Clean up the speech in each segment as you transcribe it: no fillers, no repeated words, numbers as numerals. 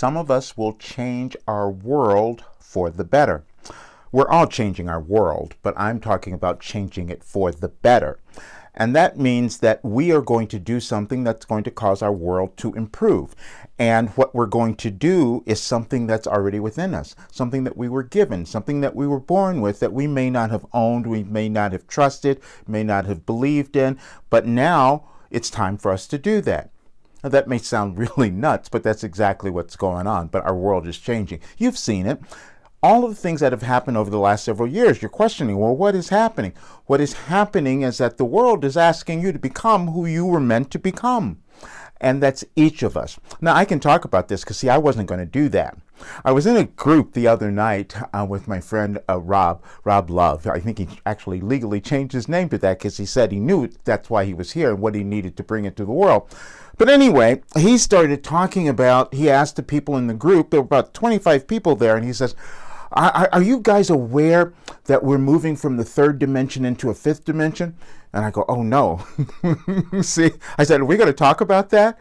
some of us will change our world for the better. We're all changing our world, but I'm talking about changing it for the better. And that means that we are going to do something that's going to cause our world to improve. And what we're going to do is something that's already within us, something that we were given, something that we were born with that we may not have owned, we may not have trusted, may not have believed in, but now it's time for us to do that. Now, that may sound really nuts, but that's exactly what's going on. But our world is changing. You've seen it. All of the things that have happened over the last several years, you're questioning, well, what is happening? What is happening is that the world is asking you to become who you were meant to become. And that's each of us. Now, I can talk about this because, see, I wasn't going to do that. I was in a group the other night with my friend Rob Love. I think he actually legally changed his name to that because he said he knew that's why he was here and what he needed to bring into the world. But anyway, he started talking about, he asked the people in the group, there were about 25 people there, and he says, are you guys aware that we're moving from the third dimension into a fifth dimension? And I go, oh no. See, I said, are we going to talk about that?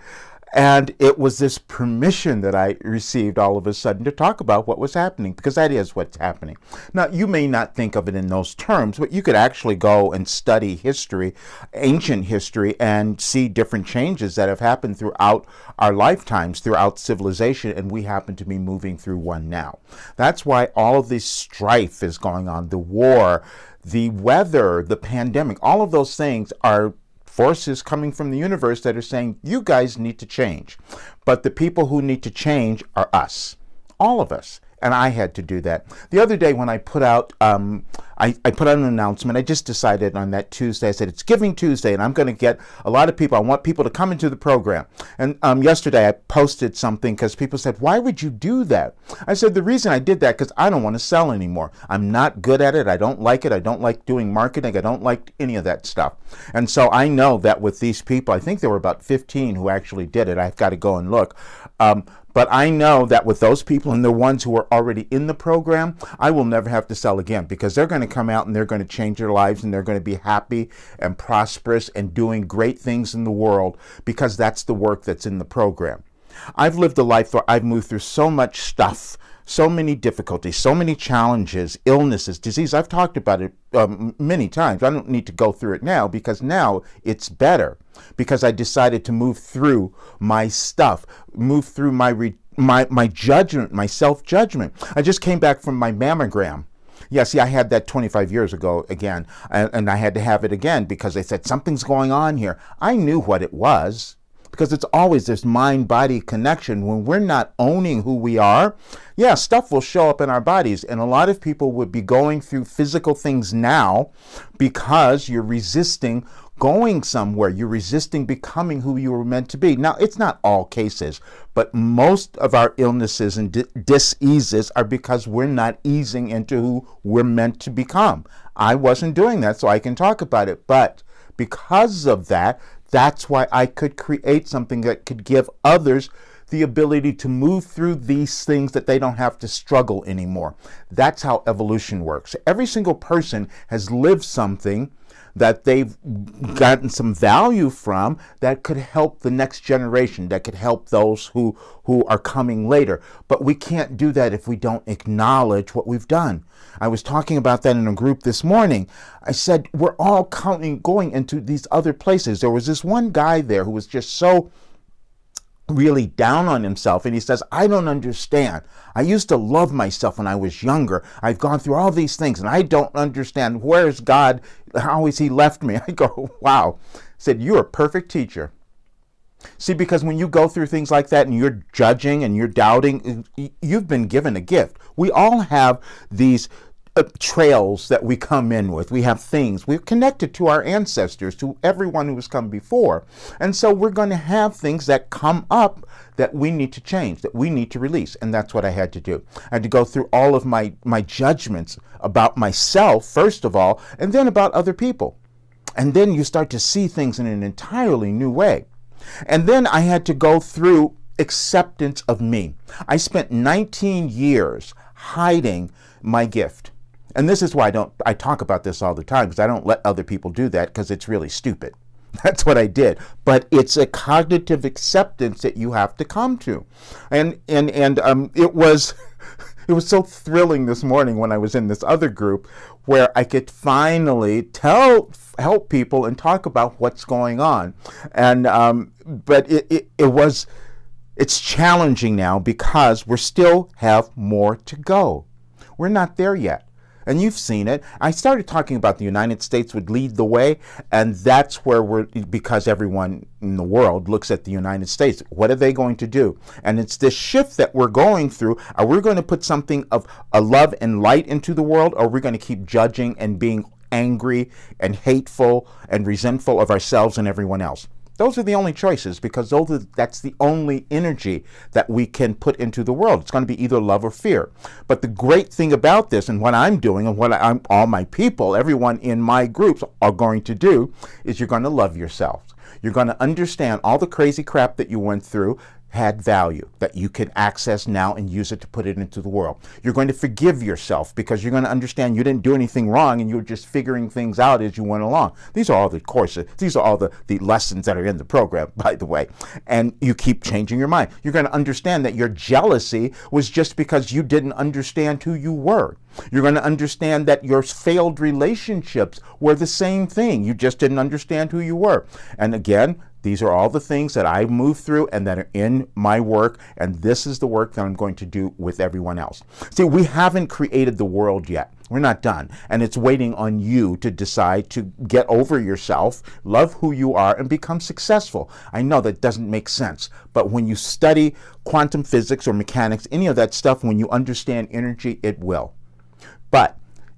And it was this permission that I received all of a sudden to talk about what was happening, because that is what's happening. Now, you may not think of it in those terms, but you could actually go and study history, ancient history, and see different changes that have happened throughout our lifetimes, throughout civilization, and we happen to be moving through one now. That's why all of this strife is going on, the war, the weather, the pandemic, all of those things are forces coming from the universe that are saying, you guys need to change. But the people who need to change are us, all of us. And I had to do that. The other day when I put out, I put out an announcement, I just decided on that Tuesday, I said, it's Giving Tuesday, and I'm going to get a lot of people, I want people to come into the program. And yesterday I posted something because people said, why would you do that? I said, the reason I did that because I don't want to sell anymore. I'm not good at it. I don't like it. I don't like doing marketing. I don't like any of that stuff. And so I know that with these people, I think there were about 15 who actually did it. I've got to go and look. But I know that with those people and the ones who are already in the program, I will never have to sell again, because they're going to come out and they're going to change their lives and they're going to be happy and prosperous and doing great things in the world, because that's the work that's in the program. I've lived a life where I've moved through so much stuff, so many difficulties, so many challenges, illnesses, disease. I've talked about it many times. I don't need to go through it now, because now it's better, because I decided to move through my stuff, move through my judgment, my self-judgment. I just came back from my mammogram. Yeah, see, I had that 25 years ago again, and I had to have it again because they said something's going on here. I knew what it was, because it's always this mind-body connection. When we're not owning who we are, yeah, stuff will show up in our bodies. And a lot of people would be going through physical things now because you're resisting going somewhere. You're resisting becoming who you were meant to be. Now, it's not all cases, but most of our illnesses and diseases are because we're not easing into who we're meant to become. I wasn't doing that, so I can talk about it. But because of that, that's why I could create something that could give others the ability to move through these things, that they don't have to struggle anymore. That's how evolution works. Every single person has lived something that they've gotten some value from that could help the next generation, that could help those who are coming later. But we can't do that if we don't acknowledge what we've done. I was talking about that in a group this morning. I said, we're all going into these other places. There was this one guy there who was just so really down on himself, and he says, I don't understand. I used to love myself when I was younger. I've gone through all these things and I don't understand. Where's God? How has he left me? I go, wow. I said, you're a perfect teacher. See, because when you go through things like that and you're judging and you're doubting, you've been given a gift. We all have these trails that we come in with. We have things. We're connected to our ancestors, to everyone who has come before. And so we're going to have things that come up that we need to change, that we need to release. And that's what I had to do. I had to go through all of my judgments about myself, first of all, and then about other people. And then you start to see things in an entirely new way. And then I had to go through acceptance of me. I spent 19 years hiding my gift. And this is why I talk about this all the time, because I don't let other people do that, because it's really stupid. That's what I did. But it's a cognitive acceptance that you have to come to. And it was it was so thrilling this morning when I was in this other group where I could finally help people and talk about what's going on. And but it's challenging now because we still have more to go. We're not there yet. And you've seen it. I started talking about the United States would lead the way, and that's where because everyone in the world looks at the United States. What are they going to do? And it's this shift that we're going through. Are we going to put something of a love and light into the world, or are we going to keep judging and being angry and hateful and resentful of ourselves and everyone else? Those are the only choices, because that's the only energy that we can put into the world. It's going to be either love or fear. But the great thing about this, and what I'm doing, and what all my people, everyone in my groups are going to do, is you're going to love yourself. You're going to understand all the crazy crap that you went through had value that you can access now and use it to put it into the world. You're going to forgive yourself because you're going to understand you didn't do anything wrong and you were just figuring things out as you went along. These are all the courses. These are all the lessons that are in the program, by the way. And you keep changing your mind. You're going to understand that your jealousy was just because you didn't understand who you were. You're going to understand that your failed relationships were the same thing. You just didn't understand who you were. And again, these are all the things that I move through and that are in my work, and this is the work that I'm going to do with everyone else. See, we haven't created the world yet. We're not done. And it's waiting on you to decide to get over yourself, love who you are, and become successful. I know that doesn't make sense, but when you study quantum physics or mechanics, any of that stuff, when you understand energy, it will. But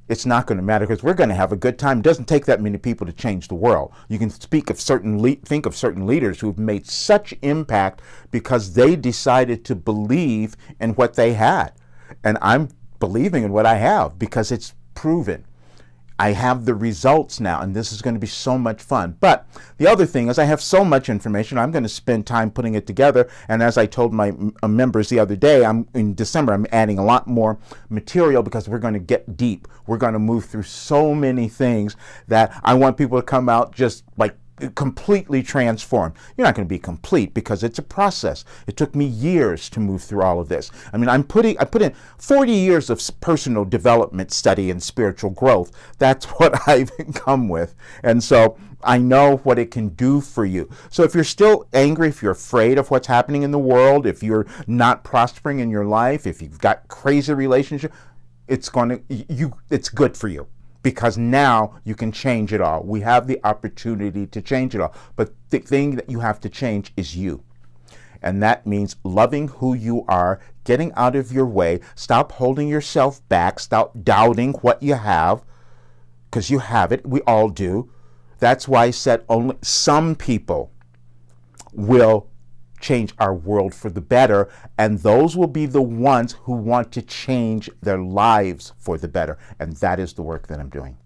it's not going to matter because we're going to have a good time. It doesn't take that many people to change the world. You can think of certain leaders who've made such impact because they decided to believe in what they had. And I'm believing in what I have because it's proven. I have the results now, and this is going to be so much fun. But the other thing is I have so much information, I'm going to spend time putting it together. And as I told my members the other day, in December, I'm adding a lot more material because we're going to get deep. We're going to move through so many things that I want people to come out just like completely transformed. You're not going to be complete because it's a process. It took me years to move through all of this. I mean, I put in 40 years of personal development study and spiritual growth. That's what I've come with. And so I know what it can do for you. So if you're still angry, if you're afraid of what's happening in the world, if you're not prospering in your life, if you've got crazy relationship, it's good for you. Because now you can change it all. We have the opportunity to change it all. But the thing that you have to change is you. And that means loving who you are, getting out of your way, stop holding yourself back, stop doubting what you have, because you have it. We all do. That's why I said only some people will change our world for the better, and those will be the ones who want to change their lives for the better. And that is the work that I'm doing.